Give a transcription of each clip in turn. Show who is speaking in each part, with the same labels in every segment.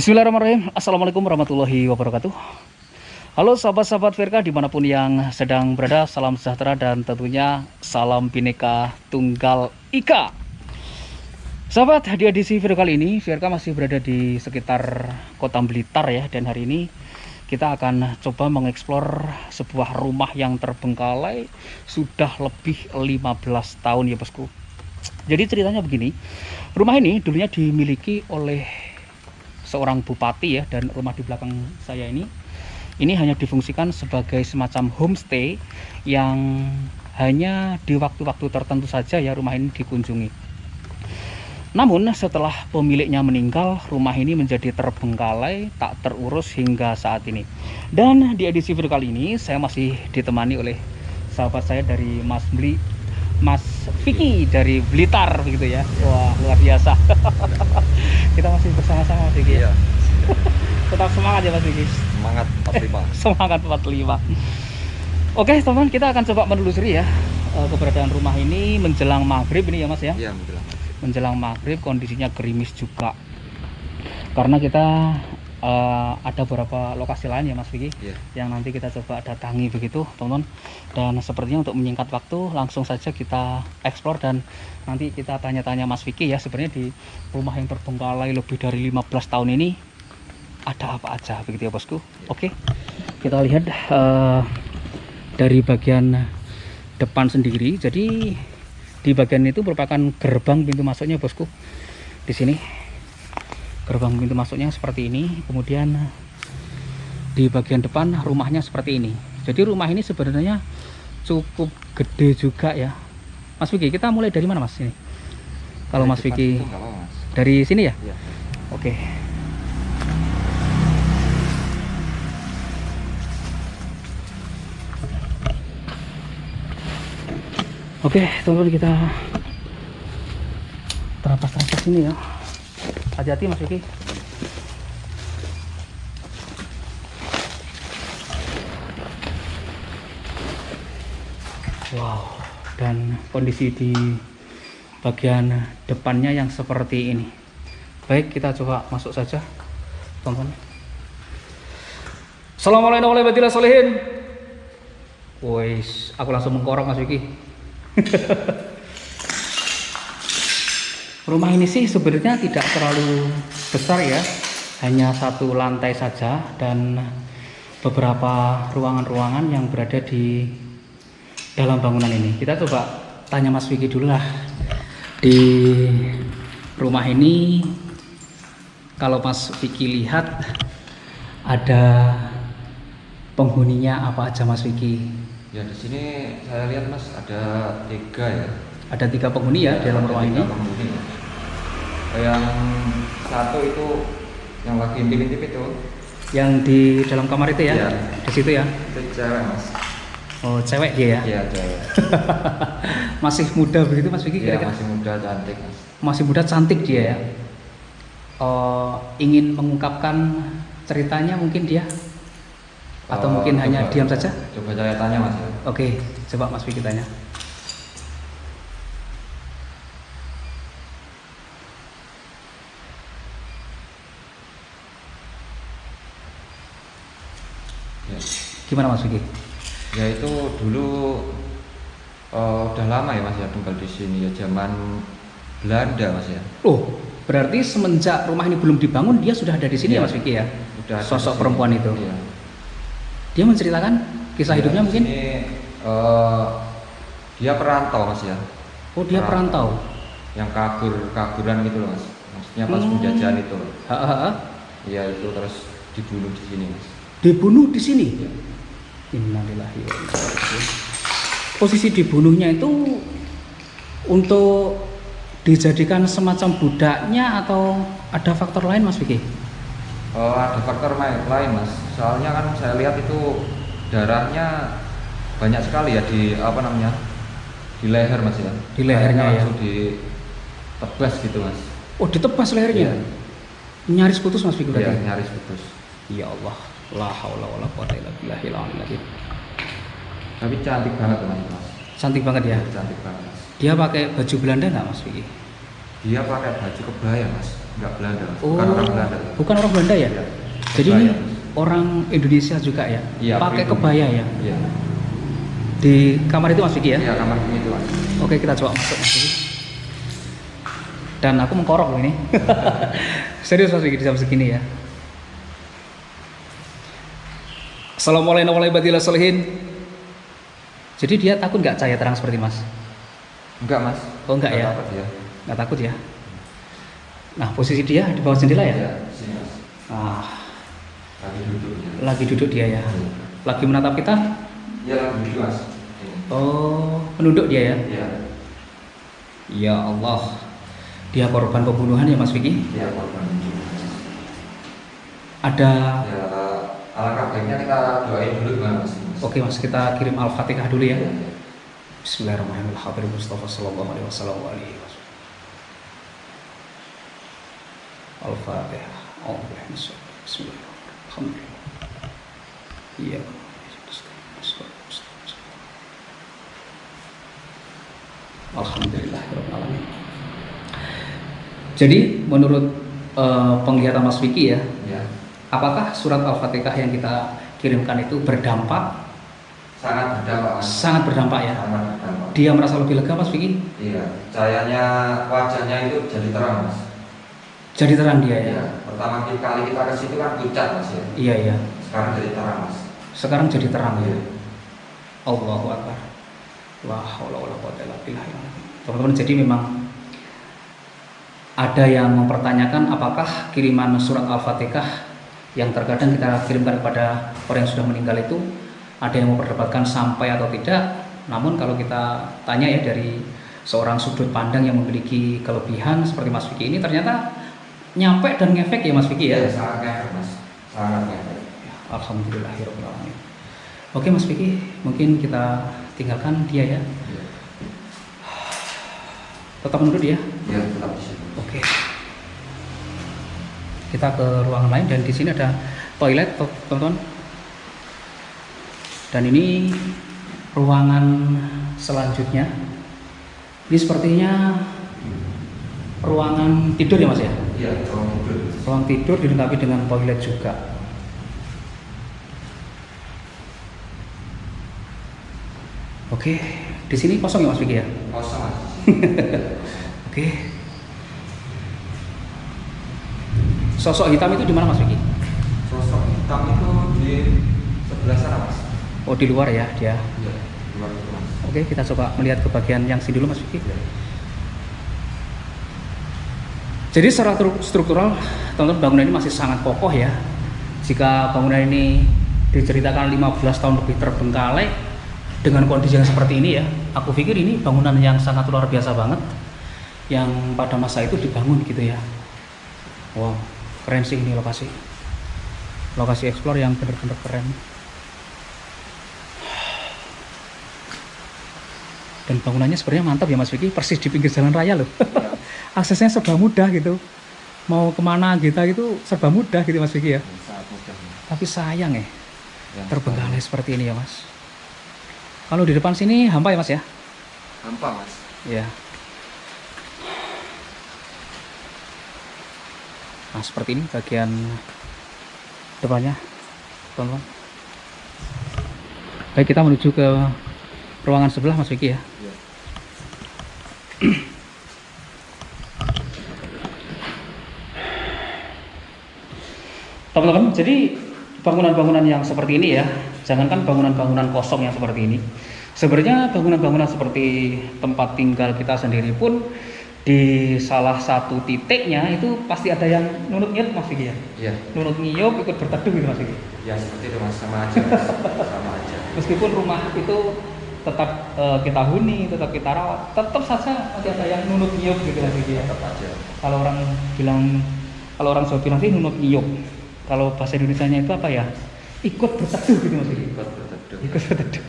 Speaker 1: Bismillahirrahmanirrahim. Assalamualaikum warahmatullahi wabarakatuh. Halo sahabat-sahabat Firka dimanapun yang sedang berada, salam sejahtera dan tentunya salam Bhinneka Tunggal Ika. Sahabat, di edisi video kali ini Firka masih berada di sekitar kota Blitar ya. Dan hari ini kita akan coba mengeksplor sebuah rumah yang terbengkalai sudah lebih 15 tahun ya bosku. Jadi ceritanya begini, rumah ini dulunya dimiliki oleh seorang bupati ya, dan rumah di belakang saya ini hanya difungsikan sebagai semacam homestay yang hanya di waktu-waktu tertentu saja ya rumah ini dikunjungi. Namun setelah pemiliknya meninggal, rumah ini menjadi terbengkalai, tak terurus hingga saat ini. Dan di edisi video kali ini saya masih ditemani oleh sahabat saya dari Mas Vicky dari Blitar begitu ya. Wah, luar biasa. Kita masih bersama-sama Mas Vicky ya. Tetap semangat ya Mas Vicky.
Speaker 2: Semangat 45.
Speaker 1: Semangat 45. Oke teman-teman, kita akan coba menelusuri ya keberadaan rumah ini menjelang maghrib ini ya Mas ya.
Speaker 2: Iya,
Speaker 1: Menjelang maghrib kondisinya gerimis juga. Karena kita ada beberapa lokasi lain ya Mas Vicky, yang nanti kita coba datangi begitu teman-teman. Dan sepertinya untuk menyingkat waktu langsung saja kita eksplor dan nanti kita tanya-tanya Mas Vicky ya, sebenarnya di rumah yang terbengkalai lebih dari 15 tahun ini ada apa aja begitu ya bosku. Oke, kita lihat dari bagian depan sendiri. Jadi di bagian itu merupakan gerbang pintu masuknya bosku. Di sini gerbang pintu masuknya seperti ini, kemudian di bagian depan rumahnya seperti ini. Jadi rumah ini sebenarnya cukup gede juga ya Mas Vicky. Kita mulai dari mana Mas ini? Kalau Mas Vicky dari sini ya?
Speaker 2: Iya.
Speaker 1: Oke. Oke teman-teman, kita terapas sini ya. Hati-hati Mas Vicky. Wow, dan kondisi di bagian depannya yang seperti ini. Baik, kita coba masuk saja teman-teman. Assalamualaikum warahmatullahi wabarakatuh. Wes, aku langsung mengkorok Mas Vicky. Rumah ini sih sebenarnya tidak terlalu besar ya, hanya satu lantai saja dan beberapa ruangan-ruangan yang berada di dalam bangunan ini. Kita coba tanya Mas Vicky dulu lah. Di rumah ini kalau Mas Vicky lihat ada penghuninya apa aja Mas Vicky?
Speaker 2: Ya di sini saya lihat Mas ada 3 ya.
Speaker 1: Ada 3 penghuni ya, dalam rumah ini.
Speaker 2: Penghuni. Yang satu itu yang lagi intip-intip itu.
Speaker 1: Yang di dalam kamar itu ya?
Speaker 2: Iya.
Speaker 1: Di situ ya?
Speaker 2: Itu cewek Mas.
Speaker 1: Oh, cewek dia ya?
Speaker 2: Iya, cewek.
Speaker 1: Masih muda begitu Mas Vicky
Speaker 2: Iya,
Speaker 1: kira-kira?
Speaker 2: masih muda, cantik Mas.
Speaker 1: Masih muda, cantik dia ya? Ingin mengungkapkan ceritanya mungkin dia? Atau mungkin hanya diam saja?
Speaker 2: Coba saya tanya Mas.
Speaker 1: Oke, coba Mas Vicky tanya.
Speaker 2: Ya.
Speaker 1: Gimana Mas Vicky?
Speaker 2: Ya itu dulu udah lama ya Mas ya tinggal di sini ya, zaman Belanda Mas ya.
Speaker 1: Oh, berarti semenjak rumah ini belum dibangun dia sudah ada di sini ya Mas Vicky ya?
Speaker 2: Udah
Speaker 1: Sosok perempuan itu.
Speaker 2: Iya.
Speaker 1: Dia menceritakan kisah hidupnya mungkin?
Speaker 2: Ini dia perantau Mas ya.
Speaker 1: Oh, dia perantau.
Speaker 2: Yang kaguran gitu loh Mas. Maksudnya pas penjajahan itu. Iya itu terus dibunuh di sini Mas.
Speaker 1: Dibunuh di sini?
Speaker 2: Ya.
Speaker 1: Innalillahi wa inna ilaihi raji'un. Posisi dibunuhnya itu untuk dijadikan semacam budaknya atau ada faktor lain Mas Vicky?
Speaker 2: Ada faktor lain Mas. Soalnya kan saya lihat itu darahnya banyak sekali ya di apa namanya? Di leher Mas ya.
Speaker 1: Di lehernya ya.
Speaker 2: Langsung ditebas gitu Mas.
Speaker 1: Oh, ditebas lehernya?
Speaker 2: Iya.
Speaker 1: Nyaris putus Mas Vicky berarti?
Speaker 2: Iya, nyaris putus.
Speaker 1: Ya Allah, la haula wala quwata illa billahil aliyil azim.
Speaker 2: Tapi cantik banget Mas.
Speaker 1: Cantik banget ya?
Speaker 2: Cantik banget Mas.
Speaker 1: Dia pakai baju Belanda nggak Mas Vicky?
Speaker 2: Dia pakai baju kebaya Mas. Enggak Belanda.
Speaker 1: Oh,
Speaker 2: Bukan orang Belanda.
Speaker 1: bukan orang Belanda ya?
Speaker 2: Iya.
Speaker 1: Jadi
Speaker 2: Kebaya.
Speaker 1: ini orang Indonesia juga ya?
Speaker 2: Iya,
Speaker 1: Pakai
Speaker 2: pribumi.
Speaker 1: kebaya ya?
Speaker 2: Iya.
Speaker 1: Di kamar itu Mas Vicky ya?
Speaker 2: Iya, kamar ini itu Mas.
Speaker 1: Oke, kita coba masuk Mas Vicky. Dan aku mengkorok loh ini. Serius Mas Vicky di jam segini ya. Assalamualaikum warahmatullahi wabarakatuh. Jadi dia takut nggak cahaya terang seperti Mas?
Speaker 2: Enggak Mas.
Speaker 1: Oh enggak ya?
Speaker 2: Takut ya.
Speaker 1: Nggak takut ya? Nah, posisi dia di bawah jendela ya?
Speaker 2: Iya, sini Mas.
Speaker 1: Ah,
Speaker 2: Lagi duduk ya.
Speaker 1: lagi duduk dia ya. Lagi menatap kita?
Speaker 2: Iya, lagi duduk Mas. Ini.
Speaker 1: Oh, menunduk dia ya?
Speaker 2: Iya.
Speaker 1: Ya Allah. Dia korban pembunuhan ya Mas Vicky?
Speaker 2: Iya, korban.
Speaker 1: Ada.
Speaker 2: Ya, alangkah baiknya kita doain dulu gimana Mas?
Speaker 1: Oke Mas, kita kirim Al-Fatihah dulu ya.
Speaker 2: Iya.
Speaker 1: Bismillahirrahmanirrahim. Habib Mustafa sallallahu alaihi wasallam. Al-Fatihah. Bismillahirrahmanirrahim. Iya. Alhamdulillahirrahmanirrahim. Jadi menurut penglihatan Mas Vicky ya,
Speaker 2: Iya.
Speaker 1: apakah surat Al-Fatihah yang kita kirimkan itu berdampak?
Speaker 2: Sangat berdampak Mas.
Speaker 1: Sangat berdampak ya.
Speaker 2: Sangat berdampak.
Speaker 1: Dia merasa lebih lega Mas Vicky?
Speaker 2: Iya, cahayanya wajahnya itu jadi terang Mas.
Speaker 1: Jadi terang dia ya.
Speaker 2: Iya, pertama kali kita ke situ kan pucat Mas ya.
Speaker 1: Iya iya.
Speaker 2: Sekarang jadi terang Mas.
Speaker 1: Sekarang jadi terang ya.
Speaker 2: Iya.
Speaker 1: Allahu Akbar. La haula wala quwwata illa billah. Teman-teman, jadi memang ada yang mempertanyakan apakah kiriman surat Al-Fatihah yang terkadang kita kirimkan kepada orang yang sudah meninggal itu ada yang memperdebatkan sampai atau tidak. Namun kalau kita tanya ya dari seorang sudut pandang yang memiliki kelebihan seperti Mas Vicky ini, ternyata nyampe dan ngefek ya Mas Vicky ya.
Speaker 2: Iya, sangat ngefek Mas. Sangat ngefek.
Speaker 1: Alhamdulillahirabbil alamin. Oke Mas Vicky, mungkin kita tinggalkan dia ya.
Speaker 2: Iya.
Speaker 1: Tetap menurut dia.
Speaker 2: Iya, tetap di situ.
Speaker 1: Oke. Kita ke ruangan lain dan di sini ada toilet, teman-teman. Dan ini ruangan selanjutnya. Ini sepertinya ruangan tidur ya Mas ya?
Speaker 2: Iya, ruang tidur.
Speaker 1: Ruang tidur dilengkapi dengan toilet juga. Oke, di sini kosong ya Mas Vicky ya?
Speaker 2: Kosong Mas.
Speaker 1: Oke. Sosok hitam itu di mana Mas Vicky?
Speaker 2: Sosok hitam itu di sebelah sana Mas.
Speaker 1: Oh, di luar ya dia.
Speaker 2: Iya, di luar itu Mas.
Speaker 1: Oke, kita coba melihat ke bagian yang sini dulu Mas Vicky. Jadi secara struktural, teman-teman, bangunan ini masih sangat kokoh ya. Jika bangunan ini diceritakan 15 tahun lebih terbengkalai dengan kondisi yang seperti ini ya, aku pikir ini bangunan yang sangat luar biasa banget yang pada masa itu dibangun gitu ya. Wow, keren sih ini lokasi. Lokasi explore yang benar-benar keren. Dan bangunannya sebenarnya mantap ya Mas Vicky, persis di pinggir jalan raya loh. Aksesnya serba mudah gitu. Mau kemana kita itu serba mudah gitu Mas Vicky ya.
Speaker 2: Sangat mudah.
Speaker 1: Tapi sayang ya,
Speaker 2: Yang
Speaker 1: terbengkalai seperti ini ya Mas. Kalau di depan sini hampa ya Mas ya?
Speaker 2: gampang Mas.
Speaker 1: Iya. Nah seperti ini bagian depannya, teman-teman. Baik, kita menuju ke ruangan sebelah Mas Vicky ya.
Speaker 2: Iya.
Speaker 1: Teman-teman, jadi bangunan-bangunan yang seperti ini ya, jangankan bangunan-bangunan kosong yang seperti ini, sebenarnya bangunan-bangunan seperti tempat tinggal kita sendiri pun di salah satu titiknya itu pasti ada yang nunut ngiyup Mas Vicky ya.
Speaker 2: Iya.
Speaker 1: Nunut ngiyup ikut berteduh gitu Mas Vicky.
Speaker 2: Ya seperti itu Mas, sama aja Mas. Sama aja.
Speaker 1: Meskipun rumah itu tetap kita huni, tetap kita rawat, tetap saja masih ada yang nunut ngiyup gitu Mas Vicky ya.
Speaker 2: Tetap aja.
Speaker 1: Kalau orang Jawa bilang sih nunut ngiyup. Kalau bahasa Indonesianya itu apa ya? Ikut berteduh gitu Mas Vicky.
Speaker 2: Ikut berteduh.
Speaker 1: Ikut berteduh.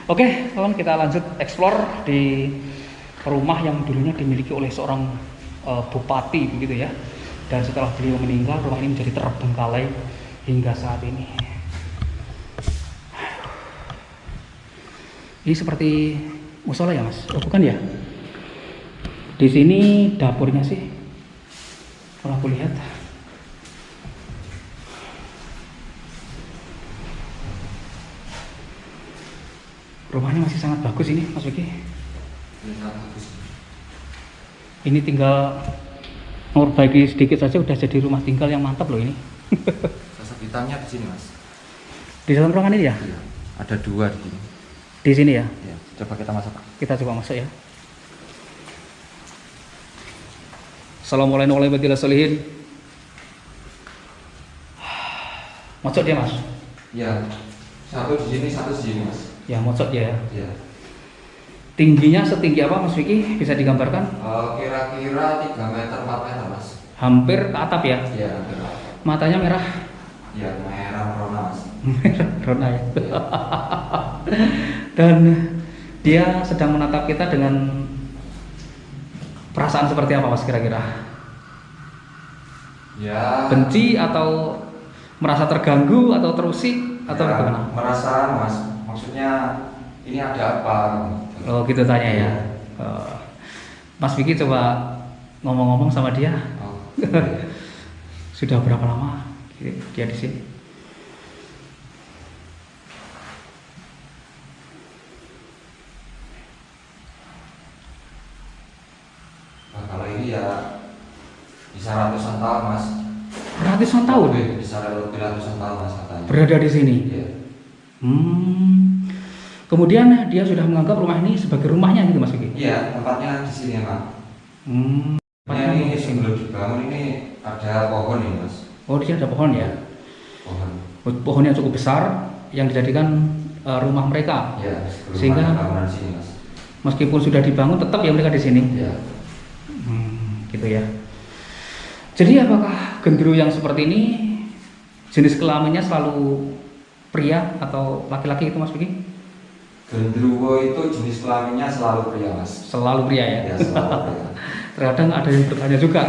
Speaker 1: Oke, teman, kita lanjut explore di rumah yang dulunya dimiliki oleh seorang bupati begitu ya. Dan setelah beliau meninggal, rumah ini menjadi terbengkalai hingga saat ini. Ini seperti musola ya Mas? Oh bukan ya? Di sini dapurnya sih Kalau aku lihat rumahnya masih sangat bagus ini Mas Vicky.
Speaker 2: Ini sangat bagus.
Speaker 1: Ini tinggal memperbaiki sedikit saja udah jadi rumah tinggal yang mantap loh ini.
Speaker 2: Sosok hitamnya di sini mas.
Speaker 1: Di dalam ruangan ini ya?
Speaker 2: Iya. Ada 2 di sini.
Speaker 1: Di sini ya?
Speaker 2: Iya. Coba kita masuk.
Speaker 1: Kita coba masuk ya. Assalamualaikum warahmatullahi wabarakatuh. Mocok dia mas?
Speaker 2: Iya. Satu di sini, satu di sini mas.
Speaker 1: Ya mocok dia ya.
Speaker 2: Iya.
Speaker 1: Tingginya setinggi apa Mas Vicky? Bisa digambarkan?
Speaker 2: Kira-kira 3 meter 4 meter mas.
Speaker 1: Hampir ke atap ya?
Speaker 2: Iya. Hampir apa.
Speaker 1: Matanya merah.
Speaker 2: Iya merah merona mas.
Speaker 1: Rona ya.
Speaker 2: Iya.
Speaker 1: Dan dia sedang menatap kita dengan perasaan seperti apa Mas kira-kira?
Speaker 2: Ya.
Speaker 1: Benci atau merasa terganggu atau terusik atau
Speaker 2: Ya,
Speaker 1: bagaimana?
Speaker 2: merasa mas. Maksudnya ini ada apa?
Speaker 1: Oh gitu tanya ya. Mas Vicky coba ngomong-ngomong sama dia.
Speaker 2: Oh, iya.
Speaker 1: Sudah berapa lama dia di sini?
Speaker 2: Nah, kalau ini ya bisa ratusan tahun mas.
Speaker 1: Ratusan tahun
Speaker 2: Bisa lebih ratusan tahun mas katanya.
Speaker 1: berada di sini.
Speaker 2: Iya.
Speaker 1: Kemudian dia sudah menganggap rumah ini sebagai rumahnya gitu Mas Vicky.
Speaker 2: Iya, tempatnya di sini mas.
Speaker 1: Tempatnya
Speaker 2: Ini sebelum dibangun ini ada pohon nih mas.
Speaker 1: Oh, di sini ada pohon ya.
Speaker 2: Pohon.
Speaker 1: Pohon yang cukup besar yang dijadikan rumah mereka.
Speaker 2: Iya. Sebelum
Speaker 1: Sehingga
Speaker 2: ada bangunan di sini mas.
Speaker 1: meskipun sudah dibangun tetap ya mereka di sini.
Speaker 2: Iya.
Speaker 1: Gitu ya. Jadi apakah gendruwo yang seperti ini jenis kelaminnya selalu pria atau laki-laki itu Mas Vicky?
Speaker 2: Gendruwo itu jenis kelaminnya selalu pria mas.
Speaker 1: Selalu pria ya.
Speaker 2: Ya selalu pria.
Speaker 1: Terkadang ada yang bertanya juga.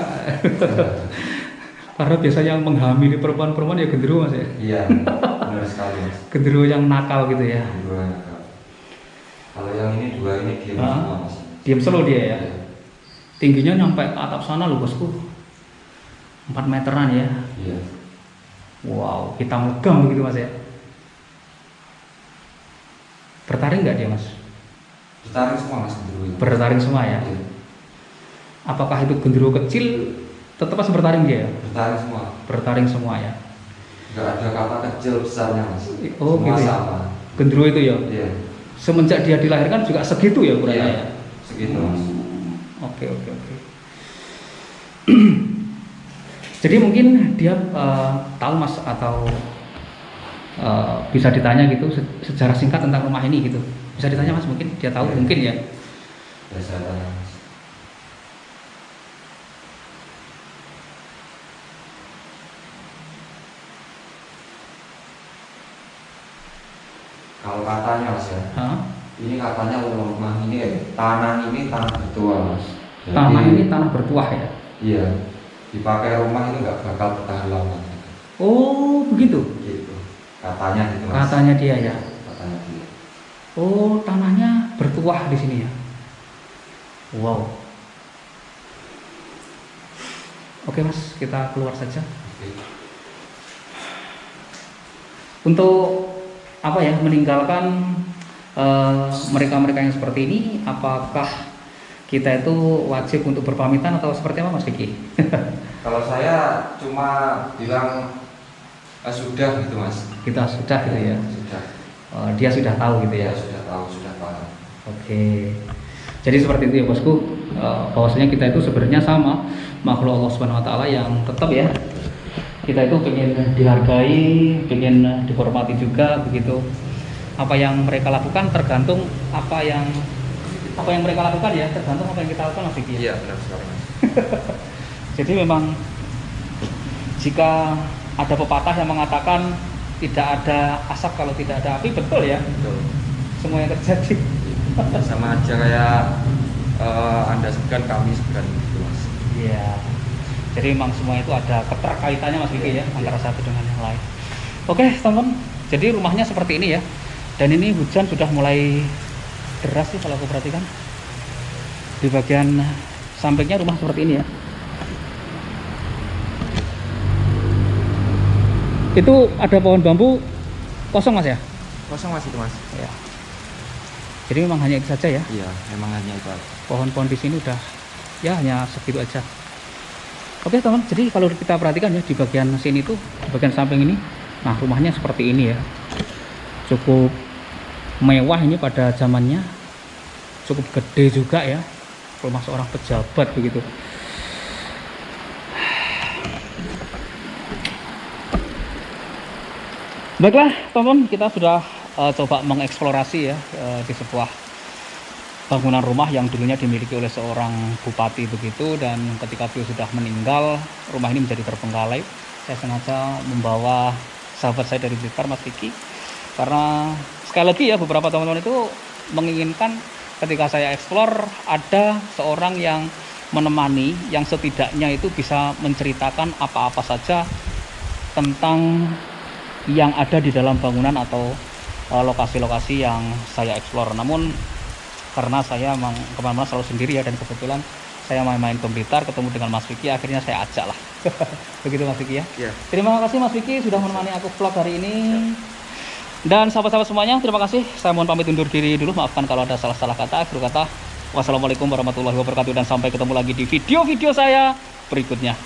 Speaker 1: Karena biasanya yang menghamili perempuan-perempuan ya gendruwo Mas ya.
Speaker 2: Iya, benar sekali mas.
Speaker 1: Gendruwo yang nakal gitu ya.
Speaker 2: Gendruwo yang nakal. Kalau yang ini 2 ini diam
Speaker 1: Ah.
Speaker 2: semua mas.
Speaker 1: Diam selo dia ya.
Speaker 2: Iya.
Speaker 1: Tingginya nyampe ke atap sana loh bosku. 4 meteran ya.
Speaker 2: Iya.
Speaker 1: Wow, hitam legam begitu Mas ya. Bertaring nggak dia Mas?
Speaker 2: Bertaring semua mas gendruwo ini.
Speaker 1: Bertaring semua ya.
Speaker 2: Iya.
Speaker 1: Apakah itu gendruwo kecil tetap masih bertaring dia ya?
Speaker 2: Bertaring semua.
Speaker 1: Bertaring semua ya.
Speaker 2: Nggak ada kata kecil besarnya mas.
Speaker 1: Oh,
Speaker 2: semua
Speaker 1: gitu ya?
Speaker 2: sama.
Speaker 1: Gendruwo itu ya.
Speaker 2: Iya.
Speaker 1: Semenjak dia dilahirkan juga segitu ya ukurannya
Speaker 2: Iya.
Speaker 1: ya.
Speaker 2: Segitu mas.
Speaker 1: Oke. Jadi mungkin dia tahu Mas atau bisa ditanya gitu sejarah singkat tentang rumah ini gitu. Bisa ditanya Mas mungkin dia tahu
Speaker 2: Iya.
Speaker 1: mungkin ya.
Speaker 2: Biasa tanya mas. Kalau katanya mas ya.
Speaker 1: Hah?
Speaker 2: Ini katanya rumah ini tanah ini tanah bertuah mas. Jadi,
Speaker 1: Tanah ini tanah bertuah ya.
Speaker 2: Iya. Dipakai rumah ini nggak bakal bertahan lama.
Speaker 1: Oh begitu.
Speaker 2: Gitu. Katanya gitu mas.
Speaker 1: Katanya dia ya.
Speaker 2: Katanya dia.
Speaker 1: Oh tanahnya bertuah di sini ya. Wow. Oke Mas, kita keluar saja.
Speaker 2: Oke.
Speaker 1: Untuk apa ya meninggalkan mereka-mereka yang seperti ini, apakah kita itu wajib untuk berpamitan atau seperti apa Mas Vicky?
Speaker 2: Kalau saya cuma bilang sudah gitu mas.
Speaker 1: Kita sudah gitu ya.
Speaker 2: Sudah.
Speaker 1: Dia sudah tahu gitu ya.
Speaker 2: Ya sudah tahu, sudah paham.
Speaker 1: Oke. Jadi seperti itu ya bosku. Bahwasanya kita itu sebenarnya sama makhluk Allah Subhanahu Wa Taala yang tetap ya. Kita itu pengen dihargai, pengen dihormati juga begitu. Apa yang mereka lakukan tergantung apa yang mereka lakukan ya, tergantung apa yang kita lakukan Mas Vicky.
Speaker 2: Iya benar sekali mas.
Speaker 1: Jadi memang jika ada pepatah yang mengatakan tidak ada asap kalau tidak ada api, betul ya.
Speaker 2: Betul.
Speaker 1: Semua yang terjadi.
Speaker 2: Sama aja kayak anda segan kami segan gitu mas.
Speaker 1: Iya. Jadi memang semua itu ada keterkaitannya Mas Vicky ya, antara satu dengan yang lain. Oke, teman-teman. Jadi rumahnya seperti ini ya. Dan ini hujan sudah mulai deras sih kalau aku perhatikan. Di bagian sampingnya rumah seperti ini ya. Itu ada pohon bambu kosong Mas ya?
Speaker 2: Kosong Mas itu Mas.
Speaker 1: Ya. Jadi memang hanya itu saja ya.
Speaker 2: Iya, memang hanya itu aja.
Speaker 1: Pohon-pohon di sini udah ya hanya segitu aja. Oke teman, jadi kalau kita perhatikan ya di bagian sini tuh, di bagian samping ini, nah rumahnya seperti ini ya. Cukup mewah ini pada zamannya, cukup gede juga ya, rumah seorang pejabat begitu. Baiklah teman-teman, kita sudah coba mengeksplorasi ya di sebuah bangunan rumah yang dulunya dimiliki oleh seorang bupati begitu, dan ketika beliau sudah meninggal rumah ini menjadi terbengkalai. Saya sengaja membawa sahabat saya dari Blitar, Mas Vicky, karena sekali lagi ya beberapa teman-teman itu menginginkan ketika saya eksplor ada seorang yang menemani, yang setidaknya itu bisa menceritakan apa-apa saja tentang yang ada di dalam bangunan atau lokasi-lokasi yang saya eksplor. Namun karena saya memang kemana-mana selalu sendiri ya, dan kebetulan saya main-main ke Blitar ketemu dengan Mas Vicky, akhirnya saya ajak lah. Begitu Mas Vicky ya.
Speaker 2: Iya.
Speaker 1: Terima kasih Mas Vicky sudah menemani aku vlog hari ini. Dan sahabat-sahabat semuanya, terima kasih. Saya mohon pamit undur diri dulu, maafkan kalau ada salah-salah kata. Akhir kata, wassalamualaikum warahmatullahi wabarakatuh, dan sampai ketemu lagi di video-video saya berikutnya.